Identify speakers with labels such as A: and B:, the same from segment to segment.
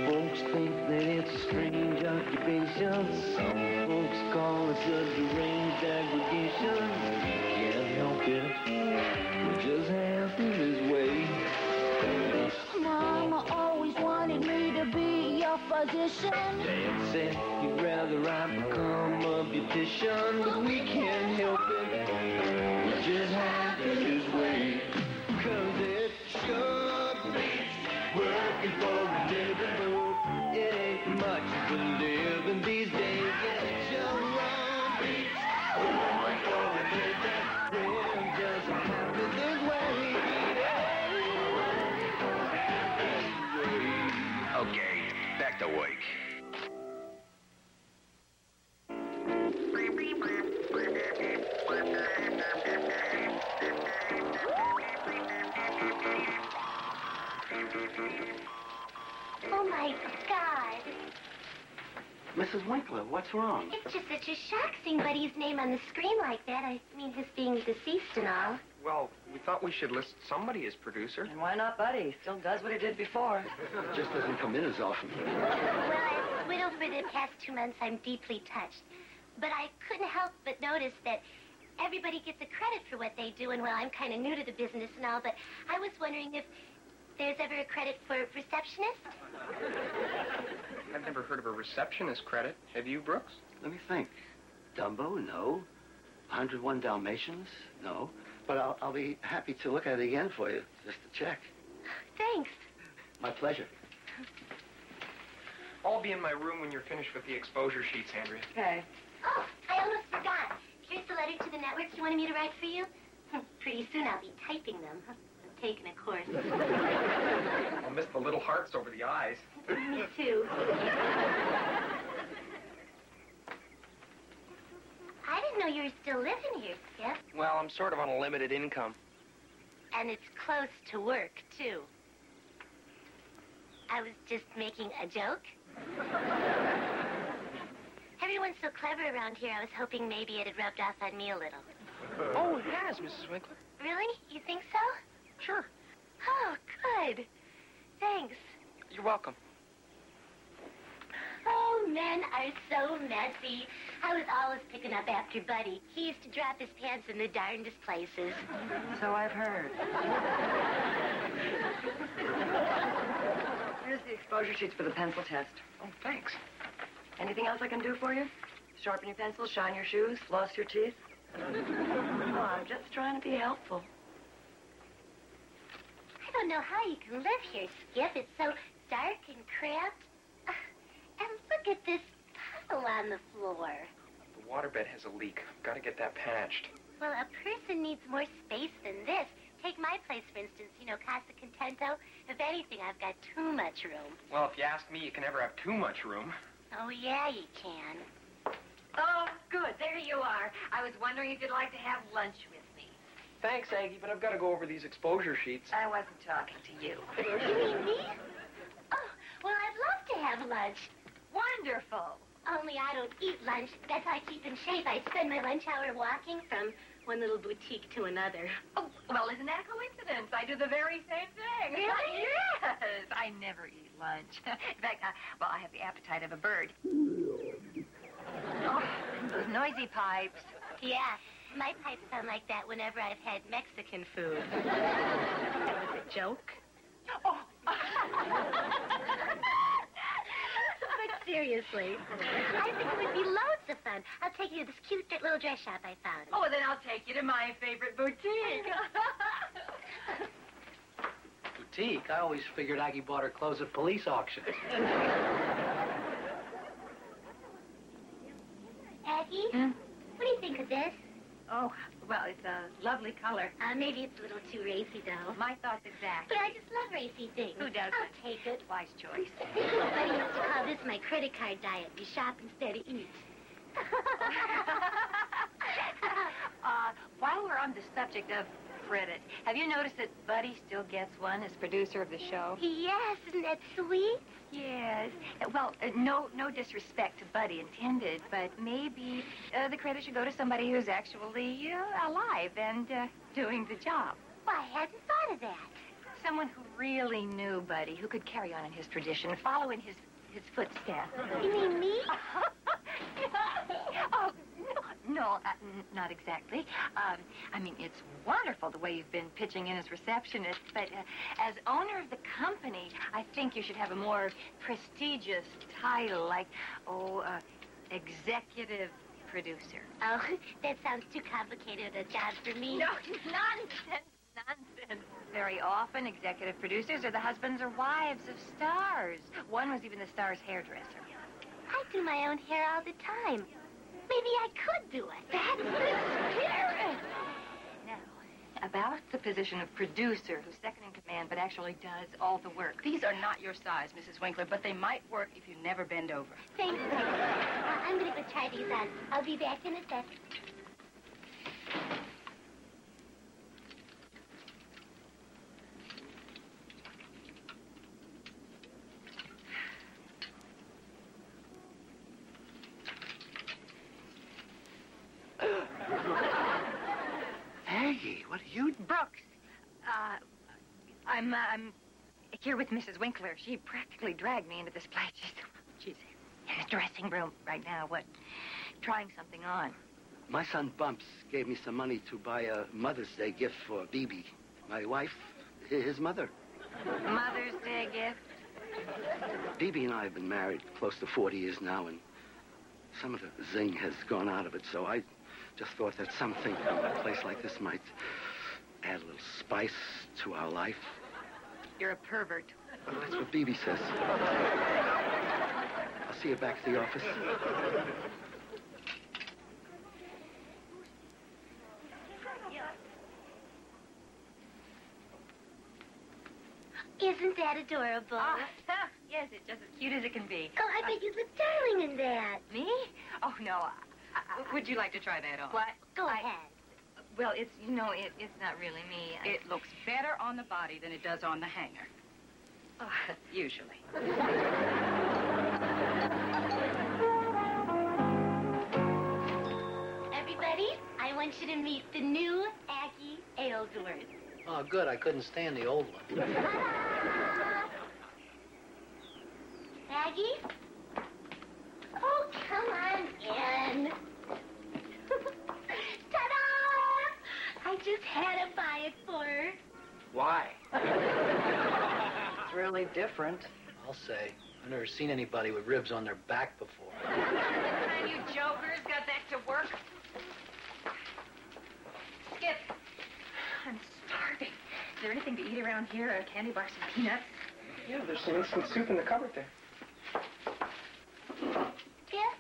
A: folks think that it's a strange occupation. Some folks call it a deranged aggregation. We can't help it. We're just happy this way.
B: Mama always wanted me to be your physician.
A: Dad said he'd rather I become a beautician, but we can't help it. We're just happy this way. 'Cause it sure beats working for a living, but it ain't much for living these days. It sure beats working for a living. We're just happy this way.
C: Okay, back to work.
D: Oh, my God.
E: Mrs. Winkler, what's wrong?
D: It's just such a shock seeing Buddy's name on the screen like that. I mean, his being deceased and all.
F: Well, we thought we should list somebody as producer.
G: And why not Buddy? He still does what he did before.
E: Just doesn't come in as often.
D: Well, as widow for the past 2 months, I'm deeply touched. But I couldn't help but notice that everybody gets a credit for what they do, and well, I'm kind of new to the business and all, but I was wondering if there's ever a credit for receptionist?
F: I've never heard of a receptionist credit. Have you, Brooks?
E: Let me think. Dumbo, no. 101 Dalmatians, no. But I'll be happy to look at it again for you, just to check.
D: Thanks.
E: My pleasure.
F: I'll be in my room when you're finished with the exposure sheets, Andrea.
G: Okay.
D: Oh, I almost forgot. Here's the letter to the networks you wanted me to write for you. Pretty soon I'll be typing them. I'm taking a course.
F: I'll miss the little hearts over the eyes.
D: Me too. I didn't know you were still living here, Skip.
F: Well, I'm sort of on a limited income.
D: And it's close to work, too. I was just making a joke. Everyone's so clever around here, I was hoping maybe it had rubbed off on me a little.
F: Oh, it has, Mrs. Winkler.
D: Really? You think so?
F: Sure.
D: Oh, good. Thanks.
F: You're welcome.
D: Oh, men are so messy. I was always picking up after Buddy. He used to drop his pants in the darndest places.
G: So I've heard. Here's the exposure sheets for the pencil test.
F: Oh, thanks.
G: Anything else I can do for you? Sharpen your pencil, shine your shoes, floss your teeth? Oh, I'm just trying to be helpful.
D: I don't know how you can live here, Skip. It's so dark and cramped. And look at this puddle on the floor.
F: The waterbed has a leak. I've got to get that patched.
D: Well, a person needs more space than this. Take my place, for instance, you know, Casa Contento. If anything, I've got too much room.
F: Well, if you ask me, you can never have too much room.
D: Oh, yeah, you can.
H: Oh, good. There you are. I was wondering if you'd like to have lunch with me.
F: Thanks, Aggie, but I've got to go over these exposure sheets.
H: I wasn't talking to you.
D: You mean me? Oh, well, I'd love to have lunch.
H: Wonderful.
D: Only I don't eat lunch. That's how I keep in shape. I spend my lunch hour walking from one little boutique to another.
H: Oh, well, isn't that a coincidence? I do the very same thing.
D: Really?
H: Yes. I never eat lunch. In fact, well, I have the appetite of a bird. Oh, those noisy pipes.
D: Yeah, my pipes sound like that whenever I've had Mexican food. That was a joke.
H: Oh.
D: But seriously, I think it would be loads of fun. I'll take you to this cute little dress shop I found.
H: Oh, well, then I'll take you to my favorite boutique.
E: Boutique? I always figured Aggie bought her clothes at police auctions.
D: Aggie, what do you think of this?
H: Oh, well, it's a lovely color.
D: Maybe it's a little too racy, though.
H: My thoughts exactly.
D: But I just love racy things.
H: Who doesn't?
D: I'll take it.
H: Wise choice.
D: Buddy used to call this my credit card diet. You shop instead of eat.
H: While we're on the subject of credit, have you noticed that Buddy still gets one as producer of the show?
D: Yes, isn't that sweet?
H: Yes. Well, no disrespect to Buddy intended, but maybe the credit should go to somebody who's actually alive and doing the job.
D: Well, I hadn't thought of that.
H: someone who really knew Buddy, who could carry on in his tradition, follow in his footsteps.
D: You mean me?
H: Oh, no, not exactly. I mean, it's wonderful the way you've been pitching in as receptionist, but as owner of the company, I think you should have a more prestigious title, like, executive producer.
D: Oh, that sounds too complicated a job for me.
H: No, nonsense. Very often, executive producers are the husbands or wives of stars. One was even the star's hairdresser.
D: I do my own hair all the time. Maybe I could do it.
H: That's the spirit. Now, about the position of producer, who's second in command, but actually does all the work.
G: These are not your size, Mrs. Winkler, but they might work if you never bend over.
D: Thanks. I'm going to go try these on. I'll be back in a sec.
E: Aggie, what are you...
H: Brooks, I'm here with Mrs. Winkler. She practically dragged me into this place. She's in the dressing room right now, trying something on.
E: My son Bumps gave me some money to buy a Mother's Day gift for Bibi, my wife, his mother.
H: Mother's Day gift?
E: Bibi and I have been married close to 40 years now, and some of the zing has gone out of it, so I just thought that something from a place like this might add a little spice to our life.
H: You're a pervert.
E: Well, that's what Bibi says. I'll see you back at the office.
D: Isn't that adorable?
H: Yes, it's just as cute as it can be.
D: Oh, I bet you look darling in that.
H: Me? Oh, no.
G: Would you like to try that on?
H: What?
D: Go ahead.
H: Well, it's not really me.
G: It looks better on the body than it does on the hanger.
H: Oh,
G: Usually.
D: Everybody, I want you to meet the new Aggie Aylesworth.
I: Oh, good. I couldn't stand the old one.
D: Aggie? Oh, come on in. Ta-da! I just had to buy it for her.
F: Why?
I: It's really different, I'll say. I've never seen anybody with ribs on their back before.
H: You jokers got back to work. Skip, I'm starving. Is there anything to eat around here? A candy bar, some peanuts?
F: Yeah, there's some instant soup in the cupboard there.
D: Yeah?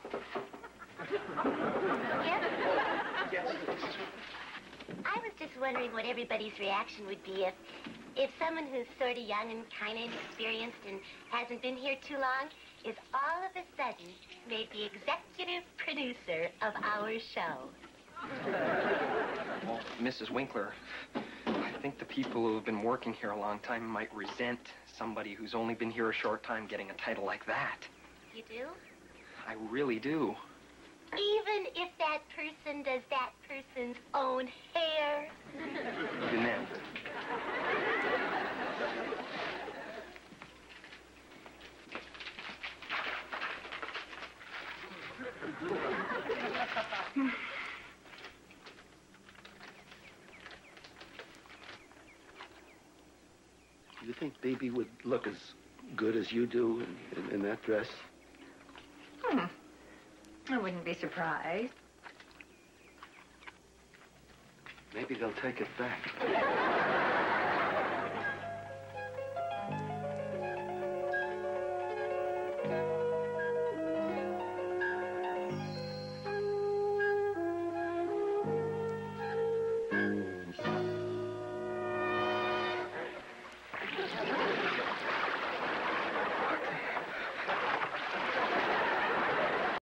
D: Yeah?
F: Yes.
D: I was just wondering what everybody's reaction would be if someone who's sort of young and kind of inexperienced and hasn't been here too long is all of a sudden made the executive producer of our show.
F: Well, Mrs. Winkler, I think the people who have been working here a long time might resent somebody who's only been here a short time getting a title like that.
D: You do?
F: I really do.
D: Even if that person does that person's own hair?
F: Even then.
E: You think Bibi would look as good as you do in that dress?
H: I wouldn't be surprised.
E: Maybe they'll take it back.